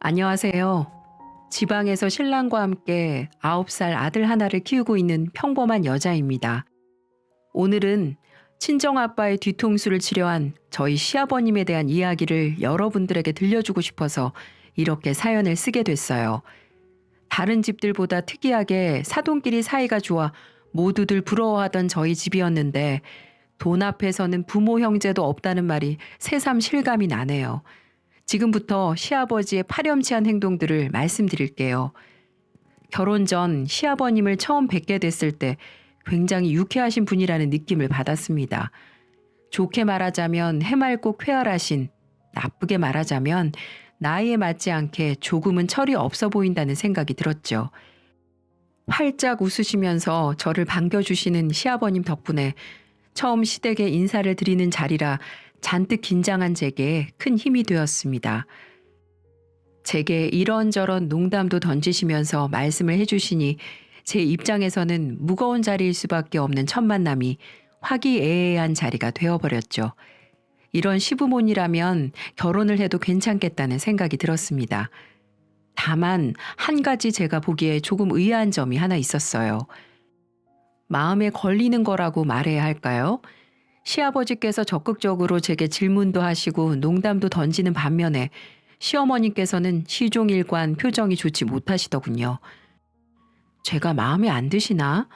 안녕하세요. 지방에서 신랑과 함께 9살 아들 하나를 키우고 있는 평범한 여자입니다. 오늘은 친정아빠의 뒤통수를 치료한 저희 시아버님에 대한 이야기를 여러분들에게 들려주고 싶어서 이렇게 사연을 쓰게 됐어요. 다른 집들보다 특이하게 사돈끼리 사이가 좋아 모두들 부러워하던 저희 집이었는데 돈 앞에서는 부모 형제도 없다는 말이 새삼 실감이 나네요. 지금부터 시아버지의 파렴치한 행동들을 말씀드릴게요. 결혼 전 시아버님을 처음 뵙게 됐을 때 굉장히 유쾌하신 분이라는 느낌을 받았습니다. 좋게 말하자면 해맑고 쾌활하신, 나쁘게 말하자면 나이에 맞지 않게 조금은 철이 없어 보인다는 생각이 들었죠. 활짝 웃으시면서 저를 반겨주시는 시아버님 덕분에 처음 시댁에 인사를 드리는 자리라 잔뜩 긴장한 제게 큰 힘이 되었습니다. 제게 이런저런 농담도 던지시면서 말씀을 해주시니 제 입장에서는 무거운 자리일 수밖에 없는 첫 만남이 화기애애한 자리가 되어버렸죠. 이런 시부모니라면 결혼을 해도 괜찮겠다는 생각이 들었습니다. 다만 한 가지 제가 보기에 조금 의아한 점이 하나 있었어요. 마음에 걸리는 거라고 말해야 할까요? 시아버지께서 적극적으로 제게 질문도 하시고 농담도 던지는 반면에 시어머님께서는 시종일관 표정이 좋지 못하시더군요. 제가 마음에 안 드시나?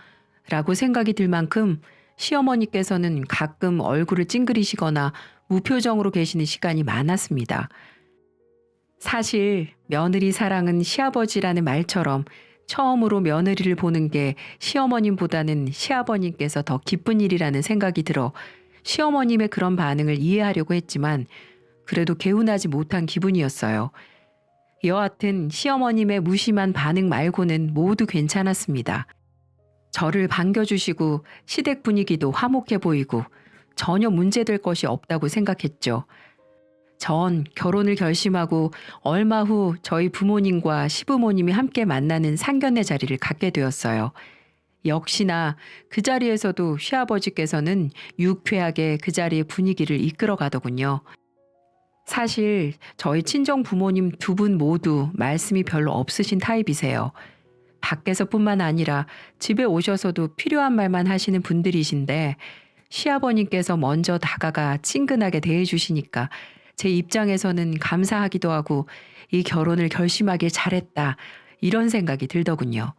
라고 생각이 들 만큼 시어머니께서는 가끔 얼굴을 찡그리시거나 무표정으로 계시는 시간이 많았습니다. 사실 며느리 사랑은 시아버지라는 말처럼 처음으로 며느리를 보는 게 시어머님보다는 시아버님께서 더 기쁜 일이라는 생각이 들어 시어머님의 그런 반응을 이해하려고 했지만 그래도 개운하지 못한 기분이었어요. 여하튼 시어머님의 무심한 반응 말고는 모두 괜찮았습니다. 저를 반겨주시고 시댁 분위기도 화목해 보이고 전혀 문제될 것이 없다고 생각했죠. 전 결혼을 결심하고 얼마 후 저희 부모님과 시부모님이 함께 만나는 상견례 자리를 갖게 되었어요. 역시나 그 자리에서도 시아버지께서는 유쾌하게 그 자리의 분위기를 이끌어 가더군요. 사실 저희 친정 부모님 두 분 모두 말씀이 별로 없으신 타입이세요. 밖에서뿐만 아니라 집에 오셔서도 필요한 말만 하시는 분들이신데 시아버님께서 먼저 다가가 친근하게 대해주시니까 제 입장에서는 감사하기도 하고 이 결혼을 결심하길 잘했다 이런 생각이 들더군요.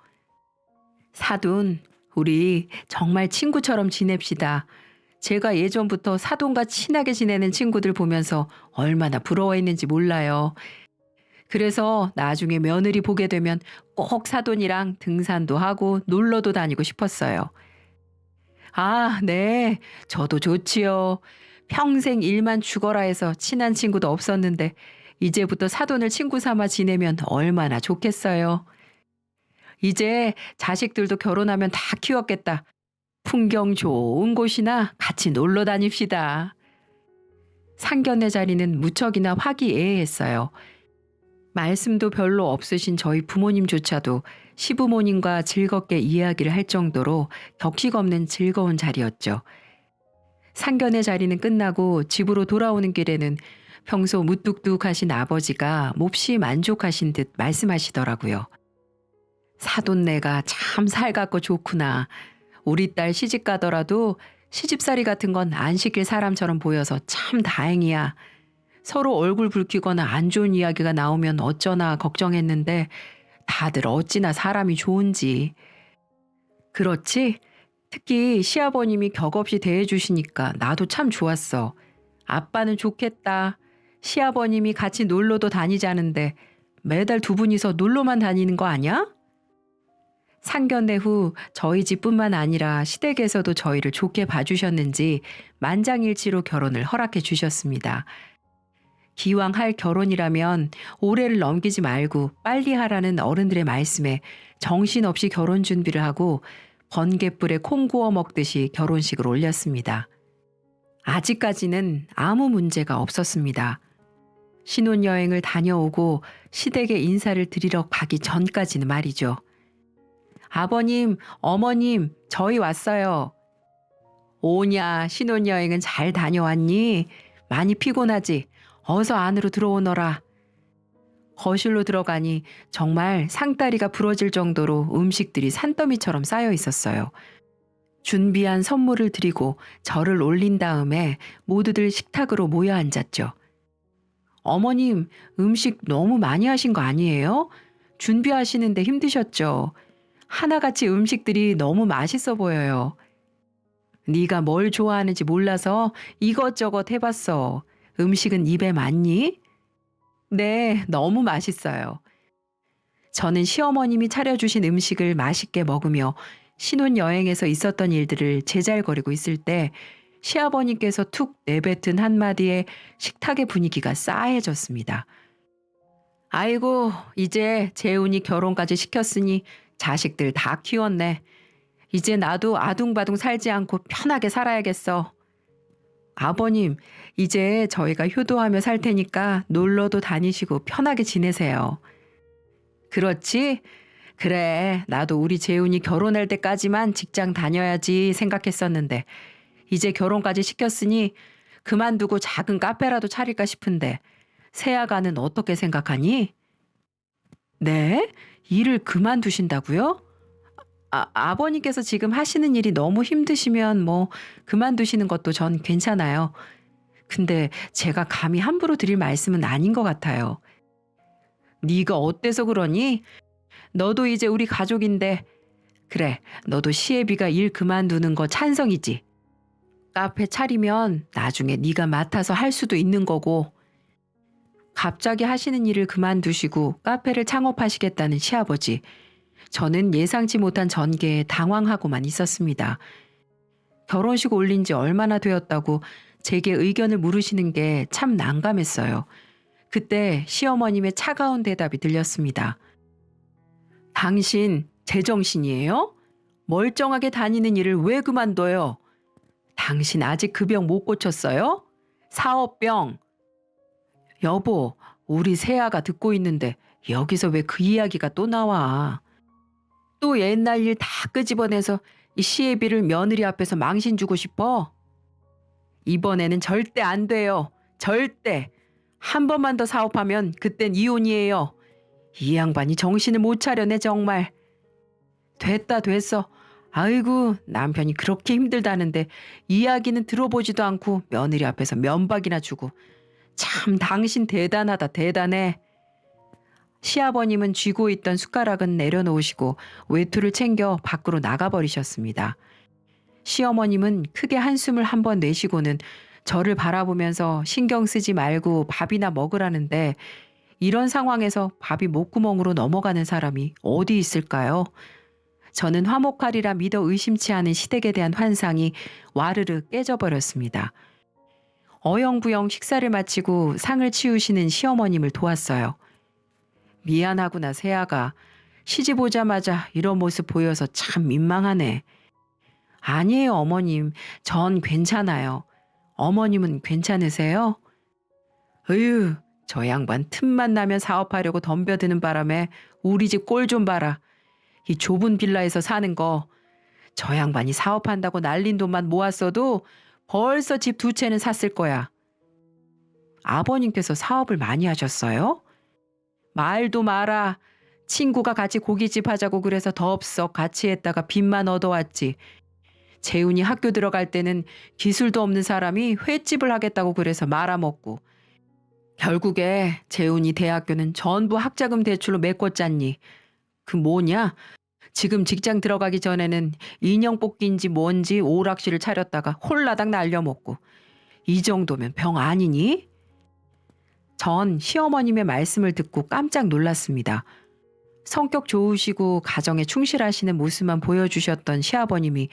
사돈, 우리 정말 친구처럼 지냅시다. 제가 예전부터 사돈과 친하게 지내는 친구들 보면서 얼마나 부러워했는지 몰라요. 그래서 나중에 며느리 보게 되면 꼭 사돈이랑 등산도 하고 놀러도 다니고 싶었어요. 아, 네. 저도 좋지요. 평생 일만 죽어라 해서 친한 친구도 없었는데 이제부터 사돈을 친구 삼아 지내면 얼마나 좋겠어요. 이제 자식들도 결혼하면 다 키웠겠다. 풍경 좋은 곳이나 같이 놀러 다닙시다. 상견례 자리는 무척이나 화기애애했어요. 말씀도 별로 없으신 저희 부모님조차도 시부모님과 즐겁게 이야기를 할 정도로 격식 없는 즐거운 자리였죠. 상견례 자리는 끝나고 집으로 돌아오는 길에는 평소 무뚝뚝하신 아버지가 몹시 만족하신 듯 말씀하시더라고요. 사돈네가 참 살갑고 좋구나. 우리 딸 시집 가더라도 시집살이 같은 건 안 시킬 사람처럼 보여서 참 다행이야. 서로 얼굴 붉히거나 안 좋은 이야기가 나오면 어쩌나 걱정했는데 다들 어찌나 사람이 좋은지. 그렇지? 특히 시아버님이 격없이 대해주시니까 나도 참 좋았어. 아빠는 좋겠다. 시아버님이 같이 놀러도 다니자는데 매달 두 분이서 놀러만 다니는 거 아니야? 상견례 후 저희 집뿐만 아니라 시댁에서도 저희를 좋게 봐주셨는지 만장일치로 결혼을 허락해 주셨습니다. 기왕 할 결혼이라면 올해를 넘기지 말고 빨리 하라는 어른들의 말씀에 정신없이 결혼 준비를 하고 번갯불에 콩 구워 먹듯이 결혼식을 올렸습니다. 아직까지는 아무 문제가 없었습니다. 신혼여행을 다녀오고 시댁에 인사를 드리러 가기 전까지는 말이죠. 아버님, 어머님, 저희 왔어요. 오냐, 신혼여행은 잘 다녀왔니? 많이 피곤하지? 어서 안으로 들어오너라. 거실로 들어가니 정말 상다리가 부러질 정도로 음식들이 산더미처럼 쌓여 있었어요. 준비한 선물을 드리고 절을 올린 다음에 모두들 식탁으로 모여 앉았죠. 어머님, 음식 너무 많이 하신 거 아니에요? 준비하시는데 힘드셨죠? 하나같이 음식들이 너무 맛있어 보여요. 네가 뭘 좋아하는지 몰라서 이것저것 해봤어. 음식은 입에 맞니? 네, 너무 맛있어요. 저는 시어머님이 차려주신 음식을 맛있게 먹으며 신혼여행에서 있었던 일들을 제잘거리고 있을 때 시아버님께서 툭 내뱉은 한마디에 식탁의 분위기가 싸해졌습니다. 아이고, 이제 재훈이 결혼까지 시켰으니 자식들 다 키웠네. 이제 나도 아둥바둥 살지 않고 편하게 살아야겠어. 아버님, 이제 저희가 효도하며 살 테니까 놀러도 다니시고 편하게 지내세요. 그렇지? 그래, 나도 우리 재훈이 결혼할 때까지만 직장 다녀야지 생각했었는데 이제 결혼까지 시켰으니 그만두고 작은 카페라도 차릴까 싶은데 새아가는 어떻게 생각하니? 네? 일을 그만두신다고요? 아버님께서 지금 하시는 일이 너무 힘드시면 뭐 그만두시는 것도 전 괜찮아요. 근데 제가 감히 함부로 드릴 말씀은 아닌 것 같아요. 네가 어때서 그러니? 너도 이제 우리 가족인데 그래, 너도 시애비가 일 그만두는 거 찬성이지? 카페 차리면 나중에 네가 맡아서 할 수도 있는 거고. 갑자기 하시는 일을 그만두시고 카페를 창업하시겠다는 시아버지. 저는 예상치 못한 전개에 당황하고만 있었습니다. 결혼식 올린 지 얼마나 되었다고 제게 의견을 물으시는 게 참 난감했어요. 그때 시어머님의 차가운 대답이 들렸습니다. 당신 제정신이에요? 멀쩡하게 다니는 일을 왜 그만둬요? 당신 아직 그 병 못 고쳤어요? 사업병. 여보, 우리 새아가 듣고 있는데 여기서 왜 그 이야기가 또 나와? 또 옛날 일 다 끄집어내서 이 시애비를 며느리 앞에서 망신 주고 싶어? 이번에는 절대 안 돼요. 절대. 한 번만 더 사업하면 그땐 이혼이에요. 이 양반이 정신을 못 차려내 정말. 됐다 됐어. 아이고, 남편이 그렇게 힘들다는데 이야기는 들어보지도 않고 며느리 앞에서 면박이나 주고. 참 당신 대단하다 대단해. 시아버님은 쥐고 있던 숟가락은 내려놓으시고 외투를 챙겨 밖으로 나가버리셨습니다. 시어머님은 크게 한숨을 한번 내쉬고는 저를 바라보면서 신경 쓰지 말고 밥이나 먹으라는데 이런 상황에서 밥이 목구멍으로 넘어가는 사람이 어디 있을까요? 저는 화목하리라 믿어 의심치 않은 시댁에 대한 환상이 와르르 깨져버렸습니다. 어영부영 식사를 마치고 상을 치우시는 시어머님을 도왔어요. 미안하구나 새아가. 시집 오자마자 이런 모습 보여서 참 민망하네. 아니에요 어머님. 전 괜찮아요. 어머님은 괜찮으세요? 으유, 저 양반 틈만 나면 사업하려고 덤벼드는 바람에 우리 집 꼴 좀 봐라. 이 좁은 빌라에서 사는 거. 저 양반이 사업한다고 날린 돈만 모았어도 벌써 집 2채는 샀을 거야. 아버님께서 사업을 많이 하셨어요? 말도 마라. 친구가 같이 고깃집 하자고 그래서 덥석 같이 했다가 빚만 얻어왔지. 재훈이 학교 들어갈 때는 기술도 없는 사람이 횟집을 하겠다고 그래서 말아먹고. 결국에 재훈이 대학교는 전부 학자금 대출로 메꿨잖니. 그 뭐냐? 지금 직장 들어가기 전에는 인형 뽑기인지 뭔지 오락실을 차렸다가 홀라당 날려먹고. 이 정도면 병 아니니? 전 시어머님의 말씀을 듣고 깜짝 놀랐습니다. 성격 좋으시고 가정에 충실하시는 모습만 보여주셨던 시아버님이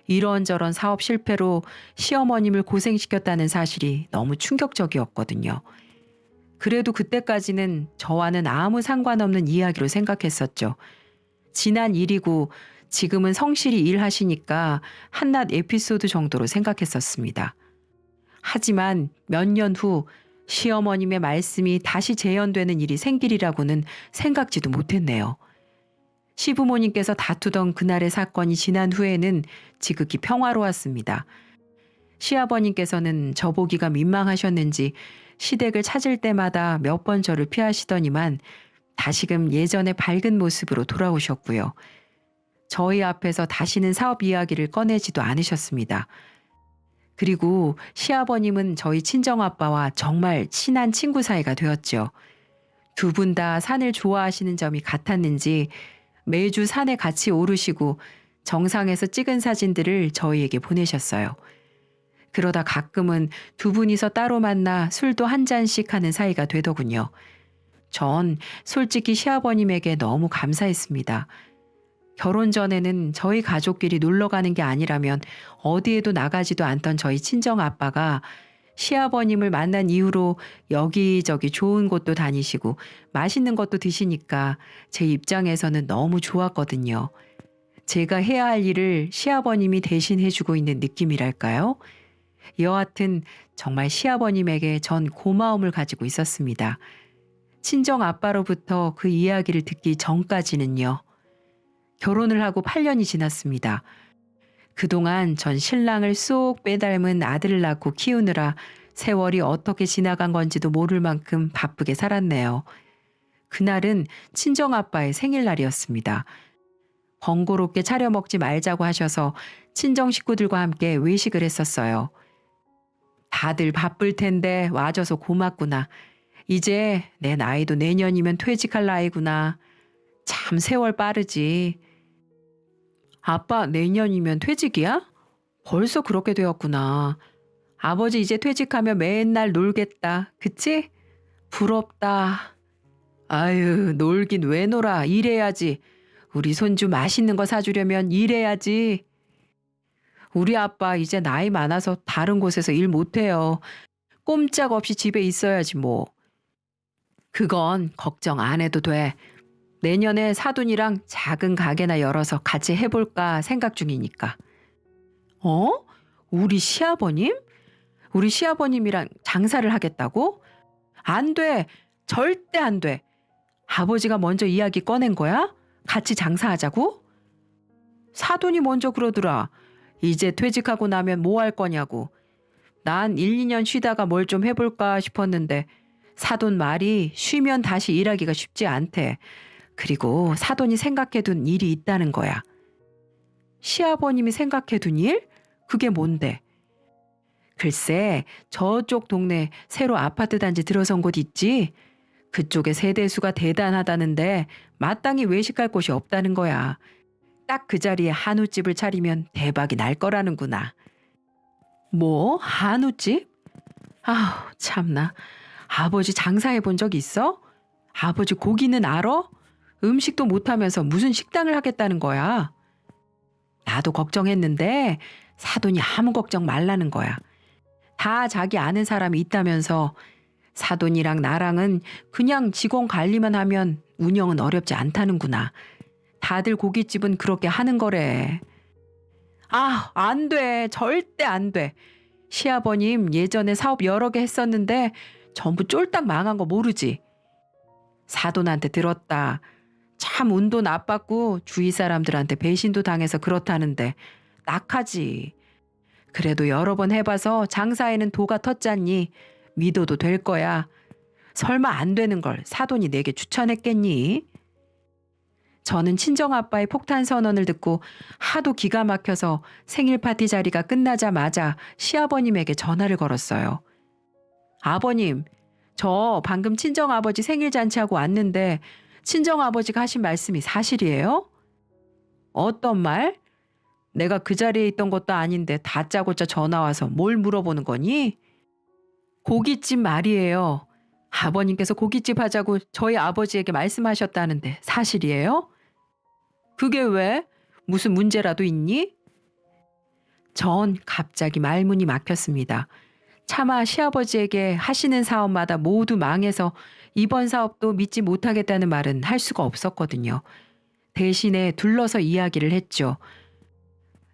이런저런 사업 실패로 시어머님을 고생시켰다는 사실이 너무 충격적이었거든요. 그래도 그때까지는 저와는 아무 상관없는 이야기로 생각했었죠. 지난 일이고 지금은 성실히 일하시니까 한낱 에피소드 정도로 생각했었습니다. 하지만 몇 년 후 시어머님의 말씀이 다시 재현되는 일이 생기리라고는 생각지도 못했네요. 시부모님께서 다투던 그날의 사건이 지난 후에는 지극히 평화로웠습니다. 시아버님께서는 저보기가 민망하셨는지 시댁을 찾을 때마다 몇 번 저를 피하시더니만 다시금 예전의 밝은 모습으로 돌아오셨고요. 저희 앞에서 다시는 사업 이야기를 꺼내지도 않으셨습니다. 그리고 시아버님은 저희 친정아빠와 정말 친한 친구 사이가 되었죠. 두 분 다 산을 좋아하시는 점이 같았는지 매주 산에 같이 오르시고 정상에서 찍은 사진들을 저희에게 보내셨어요. 그러다 가끔은 두 분이서 따로 만나 술도 한 잔씩 하는 사이가 되더군요. 전 솔직히 시아버님에게 너무 감사했습니다. 결혼 전에는 저희 가족끼리 놀러 가는 게 아니라면 어디에도 나가지도 않던 저희 친정 아빠가 시아버님을 만난 이후로 여기저기 좋은 곳도 다니시고 맛있는 것도 드시니까 제 입장에서는 너무 좋았거든요. 제가 해야 할 일을 시아버님이 대신 해주고 있는 느낌이랄까요? 여하튼 정말 시아버님에게 전 고마움을 가지고 있었습니다. 친정 아빠로부터 그 이야기를 듣기 전까지는요. 결혼을 하고 8년이 지났습니다. 그동안 전 신랑을 쏙 빼닮은 아들을 낳고 키우느라 세월이 어떻게 지나간 건지도 모를 만큼 바쁘게 살았네요. 그날은 친정아빠의 생일날이었습니다. 번거롭게 차려 먹지 말자고 하셔서 친정 식구들과 함께 외식을 했었어요. 다들 바쁠 텐데 와줘서 고맙구나. 이제 내 나이도 내년이면 퇴직할 나이구나. 참 세월 빠르지. 아빠 내년이면 퇴직이야? 벌써 그렇게 되었구나. 아버지 이제 퇴직하면 맨날 놀겠다. 그치? 부럽다. 아유, 놀긴 왜 놀아. 일해야지. 우리 손주 맛있는 거 사주려면 일해야지. 우리 아빠 이제 나이 많아서 다른 곳에서 일 못해요. 꼼짝없이 집에 있어야지 뭐. 그건 걱정 안 해도 돼. 내년에 사돈이랑 작은 가게나 열어서 같이 해볼까 생각 중이니까. 어? 우리 시아버님? 우리 시아버님이랑 장사를 하겠다고? 안 돼. 절대 안 돼. 아버지가 먼저 이야기 꺼낸 거야? 같이 장사하자고? 사돈이 먼저 그러더라. 이제 퇴직하고 나면 뭐 할 거냐고. 난 1, 2년 쉬다가 뭘 좀 해볼까 싶었는데 사돈 말이 쉬면 다시 일하기가 쉽지 않대. 그리고 사돈이 생각해둔 일이 있다는 거야. 시아버님이 생각해둔 일? 그게 뭔데? 글쎄, 저쪽 동네 새로 아파트 단지 들어선 곳 있지? 그쪽에 세대수가 대단하다는데 마땅히 외식할 곳이 없다는 거야. 딱 그 자리에 한우집을 차리면 대박이 날 거라는구나. 뭐? 한우집? 아우, 참나. 아버지 장사해 본 적 있어? 아버지 고기는 알아? 음식도 못하면서 무슨 식당을 하겠다는 거야? 나도 걱정했는데 사돈이 아무 걱정 말라는 거야. 다 자기 아는 사람이 있다면서 사돈이랑 나랑은 그냥 직원 관리만 하면 운영은 어렵지 않다는구나. 다들 고깃집은 그렇게 하는 거래. 아, 안 돼. 절대 안 돼. 시아버님 예전에 사업 여러 개 했었는데 전부 쫄딱 망한 거 모르지? 사돈한테 들었다. 참 운도 나빴고 주위 사람들한테 배신도 당해서 그렇다는데 낙하지. 그래도 여러 번 해봐서 장사에는 도가 텄잖니. 믿어도 될 거야. 설마 안 되는 걸 사돈이 내게 추천했겠니? 저는 친정아빠의 폭탄 선언을 듣고 하도 기가 막혀서 생일 파티 자리가 끝나자마자 시아버님에게 전화를 걸었어요. 아버님, 저 방금 친정아버지 생일 잔치하고 왔는데 친정아버지가 하신 말씀이 사실이에요? 어떤 말? 내가 그 자리에 있던 것도 아닌데 다짜고짜 전화 와서 뭘 물어보는 거니? 고깃집 말이에요. 아버님께서 고깃집 하자고 저희 아버지에게 말씀하셨다는데 사실이에요? 그게 왜? 무슨 문제라도 있니? 전 갑자기 말문이 막혔습니다. 차마 시아버지에게 하시는 사업마다 모두 망해서 이번 사업도 믿지 못하겠다는 말은 할 수가 없었거든요. 대신에 둘러서 이야기를 했죠.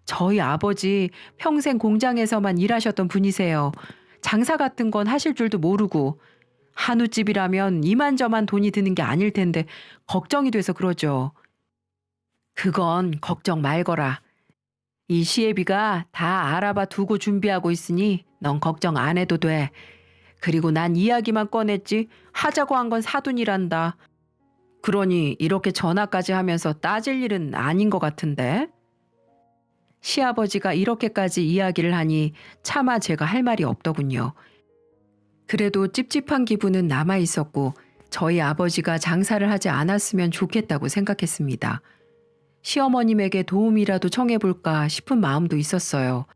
저희 아버지 평생 공장에서만 일하셨던 분이세요. 장사 같은 건 하실 줄도 모르고 한우집이라면 이만저만 돈이 드는 게 아닐 텐데 걱정이 돼서 그러죠. 그건 걱정 말거라. 이 시애비가 다 알아봐 두고 준비하고 있으니 넌 걱정 안 해도 돼. 그리고 난 이야기만 꺼냈지 하자고 한 건 사돈이란다. 그러니 이렇게 전화까지 하면서 따질 일은 아닌 것 같은데? 시아버지가 이렇게까지 이야기를 하니 차마 제가 할 말이 없더군요. 그래도 찝찝한 기분은 남아 있었고 저희 아버지가 장사를 하지 않았으면 좋겠다고 생각했습니다. 시어머님에게 도움이라도 청해볼까 싶은 마음도 있었어요.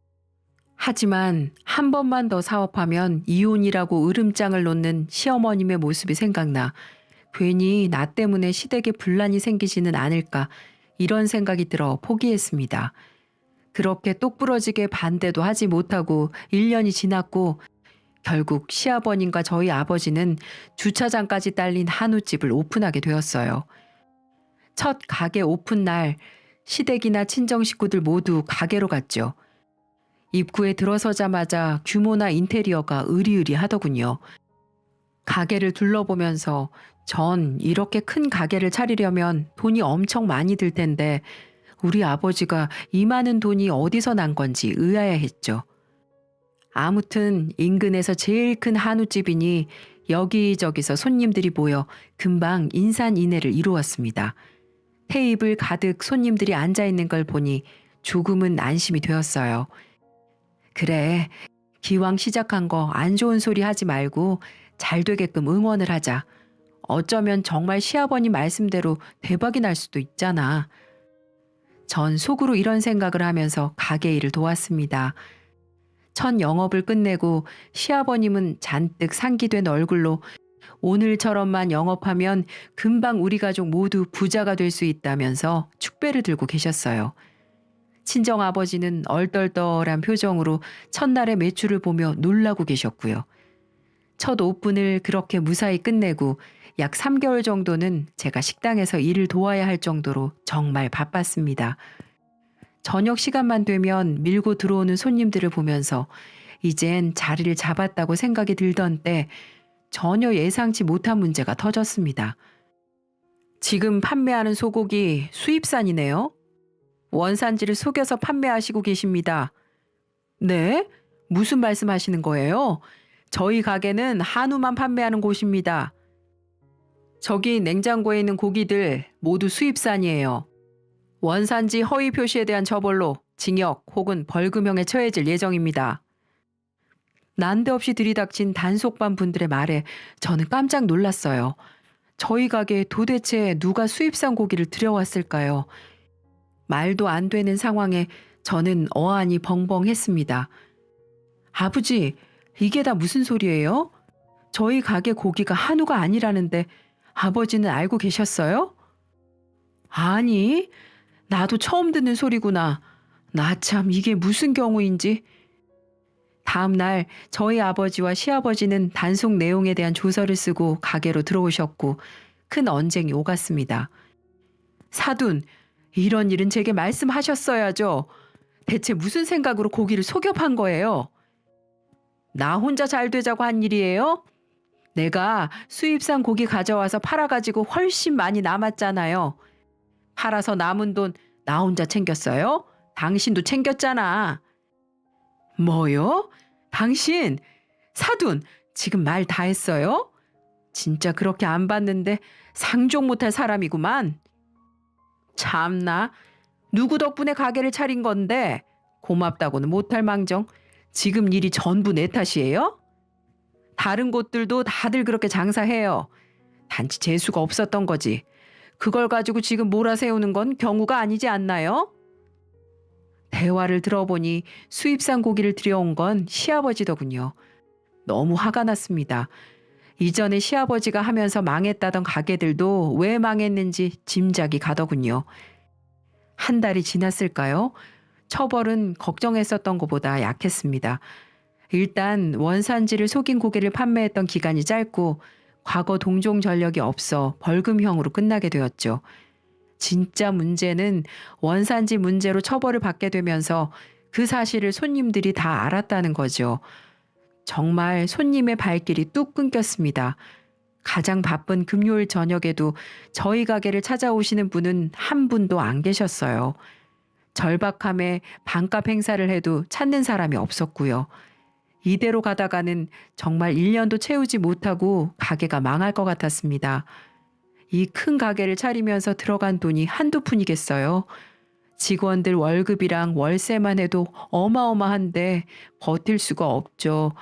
하지만 한 번만 더 사업하면 이혼이라고 으름장을 놓는 시어머님의 모습이 생각나 괜히 나 때문에 시댁에 분란이 생기지는 않을까 이런 생각이 들어 포기했습니다. 그렇게 똑부러지게 반대도 하지 못하고 1년이 지났고 결국 시아버님과 저희 아버지는 주차장까지 딸린 한우집을 오픈하게 되었어요. 첫 가게 오픈 날 시댁이나 친정 식구들 모두 가게로 갔죠. 입구에 들어서자마자 규모나 인테리어가 으리으리하더군요. 가게를 둘러보면서 전 이렇게 큰 가게를 차리려면 돈이 엄청 많이 들 텐데 우리 아버지가 이 많은 돈이 어디서 난 건지 의아해했죠. 아무튼 인근에서 제일 큰 한우집이니 여기저기서 손님들이 모여 금방 인산인해를 이루었습니다. 테이블 가득 손님들이 앉아있는 걸 보니 조금은 안심이 되었어요. 그래, 기왕 시작한 거 안 좋은 소리 하지 말고 잘 되게끔 응원을 하자. 어쩌면 정말 시아버님 말씀대로 대박이 날 수도 있잖아. 전 속으로 이런 생각을 하면서 가게 일을 도왔습니다. 첫 영업을 끝내고 시아버님은 잔뜩 상기된 얼굴로 오늘처럼만 영업하면 금방 우리 가족 모두 부자가 될 수 있다면서 축배를 들고 계셨어요. 친정아버지는 얼떨떨한 표정으로 첫날의 매출을 보며 놀라고 계셨고요. 첫 오픈을 그렇게 무사히 끝내고 약 3개월 정도는 제가 식당에서 일을 도와야 할 정도로 정말 바빴습니다. 저녁 시간만 되면 밀고 들어오는 손님들을 보면서 이젠 자리를 잡았다고 생각이 들던 때 전혀 예상치 못한 문제가 터졌습니다. 지금 판매하는 소고기 수입산이네요. 원산지를 속여서 판매하시고 계십니다. 네? 무슨 말씀하시는 거예요? 저희 가게는 한우만 판매하는 곳입니다. 저기 냉장고에 있는 고기들 모두 수입산이에요. 원산지 허위 표시에 대한 처벌로 징역 혹은 벌금형에 처해질 예정입니다. 난데없이 들이닥친 단속반 분들의 말에 저는 깜짝 놀랐어요. 저희 가게에 도대체 누가 수입산 고기를 들여왔을까요? 말도 안 되는 상황에 저는 어안이 벙벙했습니다. 아버지, 이게 다 무슨 소리예요? 저희 가게 고기가 한우가 아니라는데 아버지는 알고 계셨어요? 아니, 나도 처음 듣는 소리구나. 나 참 이게 무슨 경우인지. 다음 날 저희 아버지와 시아버지는 단속 내용에 대한 조서를 쓰고 가게로 들어오셨고 큰 언쟁이 오갔습니다. 사돈, 이런 일은 제게 말씀하셨어야죠. 대체 무슨 생각으로 고기를 속여 판 거예요? 나 혼자 잘 되자고 한 일이에요? 내가 수입산 고기 가져와서 팔아가지고 훨씬 많이 남았잖아요. 팔아서 남은 돈 나 혼자 챙겼어요? 당신도 챙겼잖아. 뭐요? 당신? 사돈, 지금 말 다 했어요? 진짜 그렇게 안 봤는데 상종 못할 사람이구만. 참나, 누구 덕분에 가게를 차린 건데 고맙다고는 못할 망정 지금 일이 전부 내 탓이에요? 다른 곳들도 다들 그렇게 장사해요. 단지 재수가 없었던 거지. 그걸 가지고 지금 몰아세우는 건 경우가 아니지 않나요? 대화를 들어보니 수입산 고기를 들여온 건 시아버지더군요. 너무 화가 났습니다. 이전에 시아버지가 하면서 망했다던 가게들도 왜 망했는지 짐작이 가더군요. 한 달이 지났을까요? 처벌은 걱정했었던 것보다 약했습니다. 일단 원산지를 속인 고기를 판매했던 기간이 짧고 과거 동종 전력이 없어 벌금형으로 끝나게 되었죠. 진짜 문제는 원산지 문제로 처벌을 받게 되면서 그 사실을 손님들이 다 알았다는 거죠. 정말 손님의 발길이 뚝 끊겼습니다. 가장 바쁜 금요일 저녁에도 저희 가게를 찾아오시는 분은 한 분도 안 계셨어요. 절박함에 반값 행사를 해도 찾는 사람이 없었고요. 이대로 가다가는 정말 1년도 채우지 못하고 가게가 망할 것 같았습니다. 이 큰 가게를 차리면서 들어간 돈이 한두 푼이겠어요. 직원들 월급이랑 월세만 해도 어마어마한데 버틸 수가 없죠.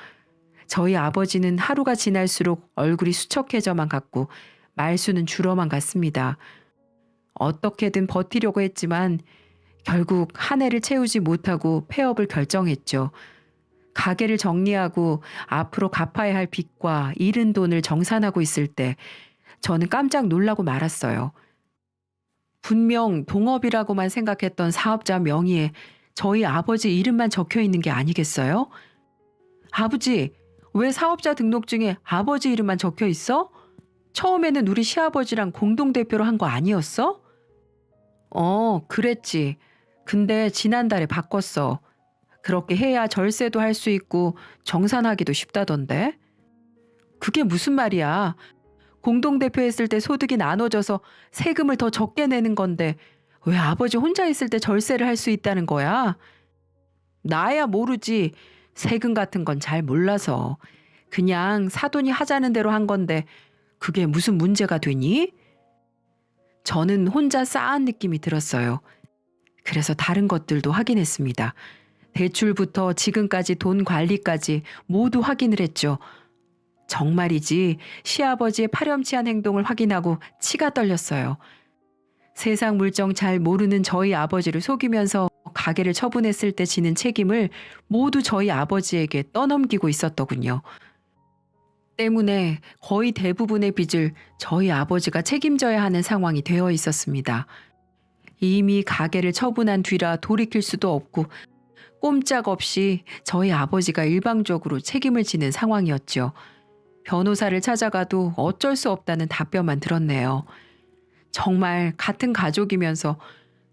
저희 아버지는 하루가 지날수록 얼굴이 수척해져만 갔고 말수는 줄어만 갔습니다. 어떻게든 버티려고 했지만 결국 한 해를 채우지 못하고 폐업을 결정했죠. 가게를 정리하고 앞으로 갚아야 할 빚과 잃은 돈을 정산하고 있을 때 저는 깜짝 놀라고 말았어요. 분명 동업이라고만 생각했던 사업자 명의에 저희 아버지 이름만 적혀 있는 게 아니겠어요? 아버지, 왜 사업자 등록증에 아버지 이름만 적혀 있어? 처음에는 우리 시아버지랑 공동대표로 한 거 아니었어? 그랬지. 근데 지난달에 바꿨어. 그렇게 해야 절세도 할 수 있고 정산하기도 쉽다던데. 그게 무슨 말이야? 공동대표 했을 때 소득이 나눠져서 세금을 더 적게 내는 건데 왜 아버지 혼자 있을 때 절세를 할 수 있다는 거야? 나야 모르지. 세금 같은 건 잘 몰라서. 그냥 사돈이 하자는 대로 한 건데 그게 무슨 문제가 되니? 저는 혼자 싸한 느낌이 들었어요. 그래서 다른 것들도 확인했습니다. 대출부터 지금까지 돈 관리까지 모두 확인을 했죠. 정말이지 시아버지의 파렴치한 행동을 확인하고 치가 떨렸어요. 세상 물정 잘 모르는 저희 아버지를 속이면서 가게를 처분했을 때 지는 책임을 모두 저희 아버지에게 떠넘기고 있었더군요. 때문에 거의 대부분의 빚을 저희 아버지가 책임져야 하는 상황이 되어 있었습니다. 이미 가게를 처분한 뒤라 돌이킬 수도 없고 꼼짝없이 저희 아버지가 일방적으로 책임을 지는 상황이었죠. 변호사를 찾아가도 어쩔 수 없다는 답변만 들었네요. 정말 같은 가족이면서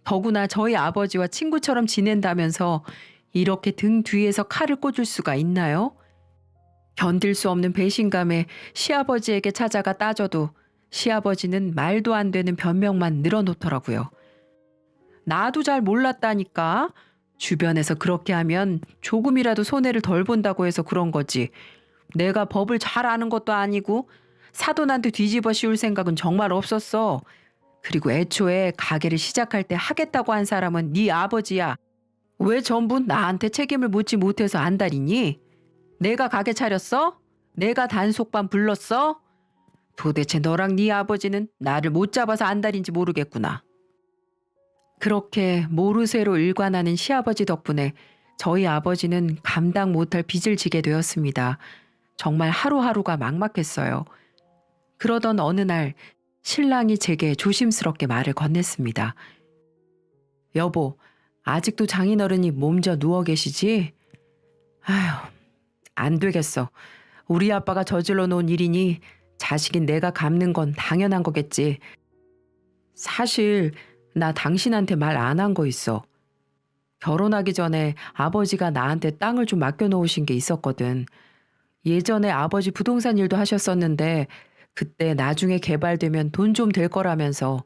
더구나 저희 아버지와 친구처럼 지낸다면서 이렇게 등 뒤에서 칼을 꽂을 수가 있나요? 견딜 수 없는 배신감에 시아버지에게 찾아가 따져도 시아버지는 말도 안 되는 변명만 늘어놓더라고요. 나도 잘 몰랐다니까. 주변에서 그렇게 하면 조금이라도 손해를 덜 본다고 해서 그런 거지. 내가 법을 잘 아는 것도 아니고 사돈한테 뒤집어 씌울 생각은 정말 없었어. 그리고 애초에 가게를 시작할 때 하겠다고 한 사람은 네 아버지야. 왜 전부 나한테 책임을 묻지 못해서 안달이니? 내가 가게 차렸어? 내가 단속반 불렀어? 도대체 너랑 네 아버지는 나를 못 잡아서 안달인지 모르겠구나. 그렇게 모르쇠로 일관하는 시아버지 덕분에 저희 아버지는 감당 못할 빚을 지게 되었습니다. 정말 하루하루가 막막했어요. 그러던 어느 날 신랑이 제게 조심스럽게 말을 건넸습니다. 여보, 아직도 장인어른이 몸져 누워 계시지? 아휴, 안 되겠어. 우리 아빠가 저질러 놓은 일이니 자식인 내가 갚는 건 당연한 거겠지. 사실 나 당신한테 말 안 한 거 있어. 결혼하기 전에 아버지가 나한테 땅을 좀 맡겨놓으신 게 있었거든. 예전에 아버지 부동산 일도 하셨었는데 그때 나중에 개발되면 돈 좀 될 거라면서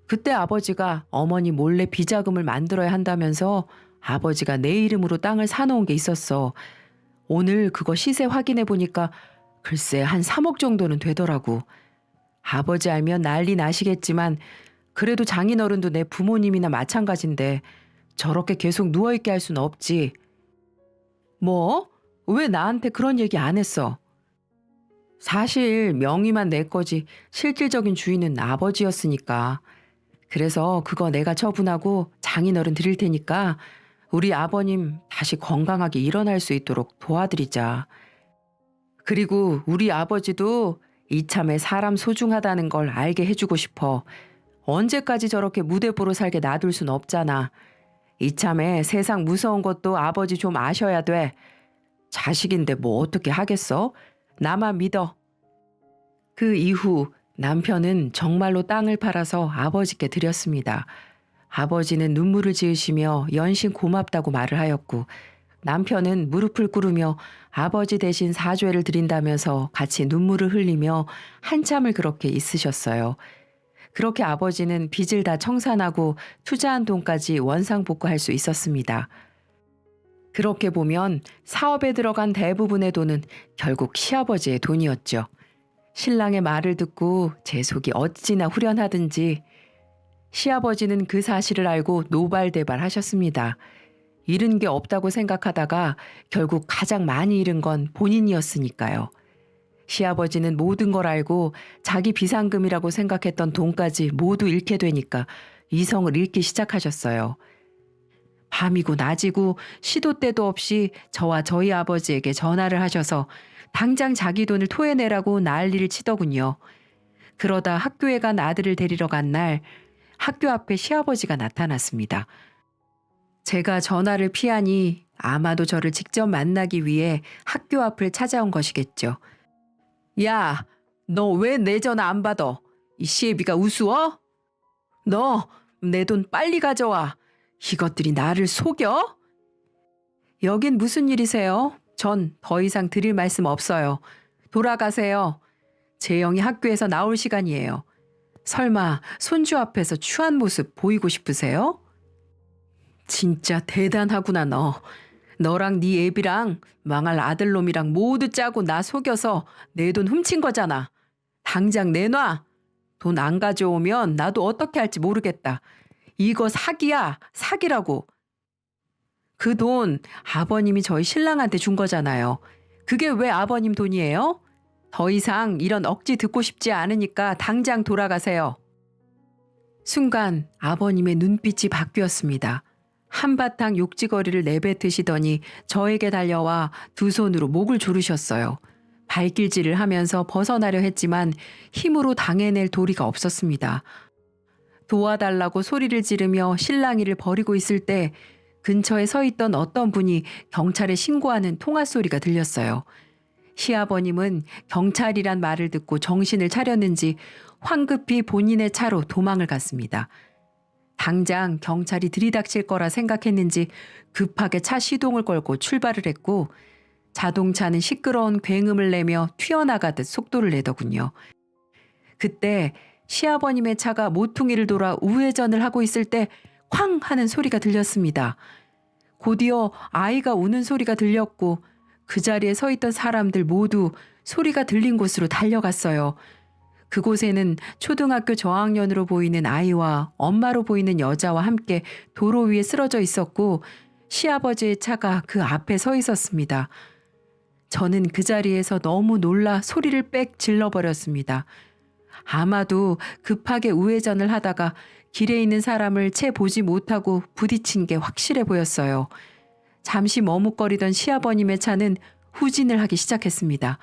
그때 아버지가 어머니 몰래 비자금을 만들어야 한다면서 아버지가 내 이름으로 땅을 사놓은 게 있었어. 오늘 그거 시세 확인해 보니까 글쎄 한 3억 정도는 되더라고. 아버지 알면 난리 나시겠지만 그래도 장인어른도 내 부모님이나 마찬가지인데 저렇게 계속 누워있게 할 수는 없지. 뭐? 왜 나한테 그런 얘기 안 했어? 사실 명의만 내 거지 실질적인 주인은 아버지였으니까. 그래서 그거 내가 처분하고 장인어른 드릴 테니까 우리 아버님 다시 건강하게 일어날 수 있도록 도와드리자. 그리고 우리 아버지도 이참에 사람 소중하다는 걸 알게 해주고 싶어. 언제까지 저렇게 무대뽀로 살게 놔둘 순 없잖아. 이참에 세상 무서운 것도 아버지 좀 아셔야 돼. 자식인데 뭐 어떻게 하겠어? 나만 믿어. 그 이후 남편은 정말로 땅을 팔아서 아버지께 드렸습니다. 아버지는 눈물을 지으시며 연신 고맙다고 말을 하였고 남편은 무릎을 꿇으며 아버지 대신 사죄를 드린다면서 같이 눈물을 흘리며 한참을 그렇게 있으셨어요. 그렇게 아버지는 빚을 다 청산하고 투자한 돈까지 원상복구할 수 있었습니다. 그렇게 보면 사업에 들어간 대부분의 돈은 결국 시아버지의 돈이었죠. 신랑의 말을 듣고 제 속이 어찌나 후련하든지 시아버지는 그 사실을 알고 노발대발하셨습니다. 잃은 게 없다고 생각하다가 결국 가장 많이 잃은 건 본인이었으니까요. 시아버지는 모든 걸 알고 자기 비상금이라고 생각했던 돈까지 모두 잃게 되니까 이성을 잃기 시작하셨어요. 밤이고 낮이고 시도 때도 없이 저와 저희 아버지에게 전화를 하셔서 당장 자기 돈을 토해내라고 난리를 치더군요. 그러다 학교에 간 아들을 데리러 간 날 학교 앞에 시아버지가 나타났습니다. 제가 전화를 피하니 아마도 저를 직접 만나기 위해 학교 앞을 찾아온 것이겠죠. 야, 너 왜 내 전화 안 받아? 이 시애비가 우스워? 너 내 돈 빨리 가져와. 이것들이 나를 속여? 여긴 무슨 일이세요? 전 더 이상 드릴 말씀 없어요. 돌아가세요. 재영이 학교에서 나올 시간이에요. 설마 손주 앞에서 추한 모습 보이고 싶으세요? 진짜 대단하구나 너. 너랑 네 애비랑 망할 아들놈이랑 모두 짜고 나 속여서 내 돈 훔친 거잖아. 당장 내놔. 돈 안 가져오면 나도 어떻게 할지 모르겠다. 이거 사기야. 사기라고. 그 돈 아버님이 저희 신랑한테 준 거잖아요. 그게 왜 아버님 돈이에요? 더 이상 이런 억지 듣고 싶지 않으니까 당장 돌아가세요. 순간 아버님의 눈빛이 바뀌었습니다. 한바탕 욕지거리를 내뱉으시더니 저에게 달려와 두 손으로 목을 조르셨어요. 발길질을 하면서 벗어나려 했지만 힘으로 당해낼 도리가 없었습니다. 도와달라고 소리를 지르며 실랑이를 벌이고 있을 때 근처에 서 있던 어떤 분이 경찰에 신고하는 통화 소리가 들렸어요. 시아버님은 경찰이란 말을 듣고 정신을 차렸는지 황급히 본인의 차로 도망을 갔습니다. 당장 경찰이 들이닥칠 거라 생각했는지 급하게 차 시동을 걸고 출발을 했고 자동차는 시끄러운 굉음을 내며 튀어나가듯 속도를 내더군요. 그때 시아버님의 차가 모퉁이를 돌아 우회전을 하고 있을 때 쾅 하는 소리가 들렸습니다. 곧이어 아이가 우는 소리가 들렸고 그 자리에 서 있던 사람들 모두 소리가 들린 곳으로 달려갔어요. 그곳에는 초등학교 저학년으로 보이는 아이와 엄마로 보이는 여자와 함께 도로 위에 쓰러져 있었고 시아버지의 차가 그 앞에 서 있었습니다. 저는 그 자리에서 너무 놀라 소리를 빽 질러버렸습니다. 아마도 급하게 우회전을 하다가 길에 있는 사람을 채 보지 못하고 부딪힌 게 확실해 보였어요. 잠시 머뭇거리던 시아버님의 차는 후진을 하기 시작했습니다.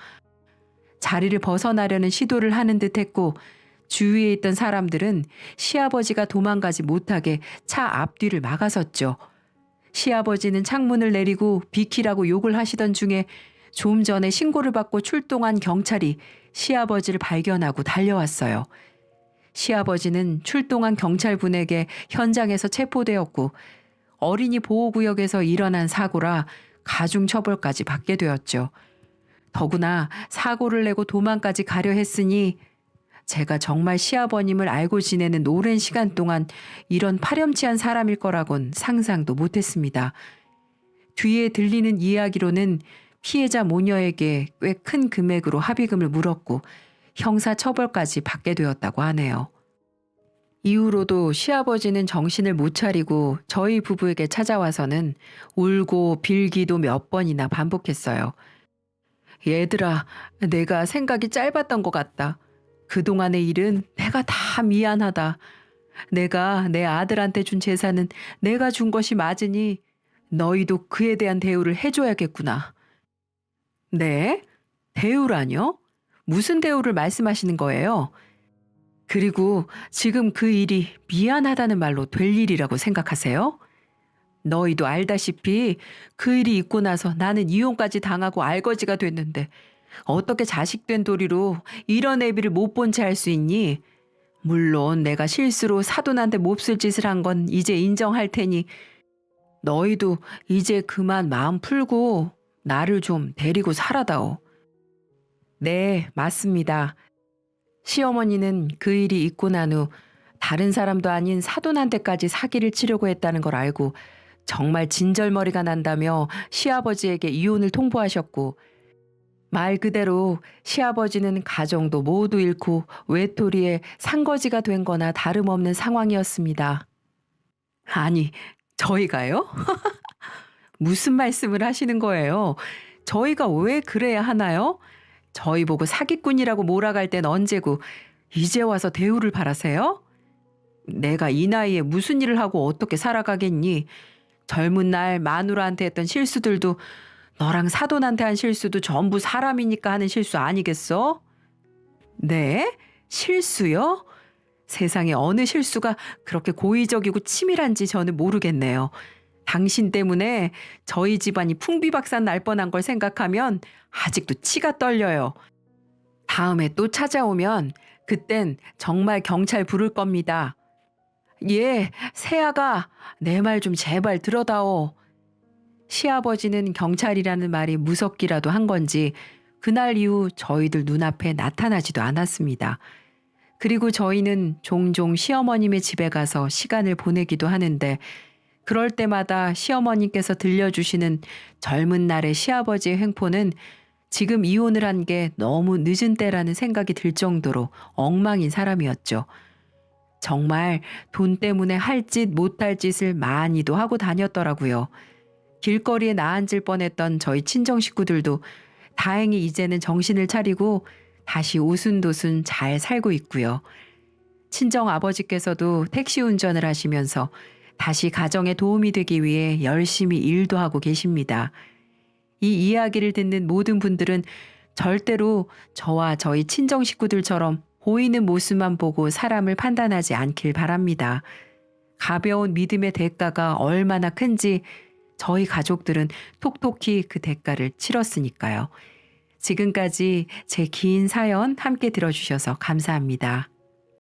자리를 벗어나려는 시도를 하는 듯 했고 주위에 있던 사람들은 시아버지가 도망가지 못하게 차 앞뒤를 막아섰죠. 시아버지는 창문을 내리고 비키라고 욕을 하시던 중에 좀 전에 신고를 받고 출동한 경찰이 시아버지를 발견하고 달려왔어요. 시아버지는 출동한 경찰분에게 현장에서 체포되었고 어린이 보호구역에서 일어난 사고라 가중처벌까지 받게 되었죠. 더구나 사고를 내고 도망까지 가려 했으니 제가 정말 시아버님을 알고 지내는 오랜 시간 동안 이런 파렴치한 사람일 거라곤 상상도 못했습니다. 뒤에 들리는 이야기로는 피해자 모녀에게 꽤 큰 금액으로 합의금을 물었고 형사처벌까지 받게 되었다고 하네요. 이후로도 시아버지는 정신을 못 차리고 저희 부부에게 찾아와서는 울고 빌기도 몇 번이나 반복했어요. 얘들아, 내가 생각이 짧았던 것 같다. 그동안의 일은 내가 다 미안하다. 내가 내 아들한테 준 재산은 내가 준 것이 맞으니 너희도 그에 대한 대우를 해줘야겠구나. 네? 대우라뇨? 무슨 대우를 말씀하시는 거예요? 그리고 지금 그 일이 미안하다는 말로 될 일이라고 생각하세요? 너희도 알다시피 그 일이 있고 나서 나는 이혼까지 당하고 알거지가 됐는데 어떻게 자식된 도리로 이런 애비를 못 본 채 할 수 있니? 물론 내가 실수로 사돈한테 몹쓸 짓을 한 건 이제 인정할 테니 너희도 이제 그만 마음 풀고 나를 좀 데리고 살아다오. 네, 맞습니다. 시어머니는 그 일이 있고 난 후 다른 사람도 아닌 사돈한테까지 사기를 치려고 했다는 걸 알고 정말 진절머리가 난다며 시아버지에게 이혼을 통보하셨고, 말 그대로 시아버지는 가정도 모두 잃고 외톨이의 상거지가 된 거나 다름없는 상황이었습니다. 아니, 저희가요? 무슨 말씀을 하시는 거예요? 저희가 왜 그래야 하나요? 저희 보고 사기꾼이라고 몰아갈 땐 언제고 이제 와서 대우를 바라세요? 내가 이 나이에 무슨 일을 하고 어떻게 살아가겠니? 젊은 날 마누라한테 했던 실수들도 너랑 사돈한테 한 실수도 전부 사람이니까 하는 실수 아니겠어? 네? 실수요? 세상에 어느 실수가 그렇게 고의적이고 치밀한지 저는 모르겠네요. 당신 때문에 저희 집안이 풍비박산 날 뻔한 걸 생각하면 아직도 치가 떨려요. 다음에 또 찾아오면 그땐 정말 경찰 부를 겁니다. 예, 새아가 내 말 좀 제발 들어다오. 시아버지는 경찰이라는 말이 무섭기라도 한 건지 그날 이후 저희들 눈앞에 나타나지도 않았습니다. 그리고 저희는 종종 시어머님의 집에 가서 시간을 보내기도 하는데 그럴 때마다 시어머님께서 들려주시는 젊은 날의 시아버지의 횡포는 지금 이혼을 한 게 너무 늦은 때라는 생각이 들 정도로 엉망인 사람이었죠. 정말 돈 때문에 할 짓 못할 짓을 많이도 하고 다녔더라고요. 길거리에 나앉을 뻔했던 저희 친정 식구들도 다행히 이제는 정신을 차리고 다시 오순도순 잘 살고 있고요. 친정 아버지께서도 택시 운전을 하시면서 다시 가정에 도움이 되기 위해 열심히 일도 하고 계십니다. 이 이야기를 듣는 모든 분들은 절대로 저와 저희 친정 식구들처럼 보이는 모습만 보고 사람을 판단하지 않길 바랍니다. 가벼운 믿음의 대가가 얼마나 큰지 저희 가족들은 톡톡히 그 대가를 치렀으니까요. 지금까지 제 긴 사연 함께 들어주셔서 감사합니다.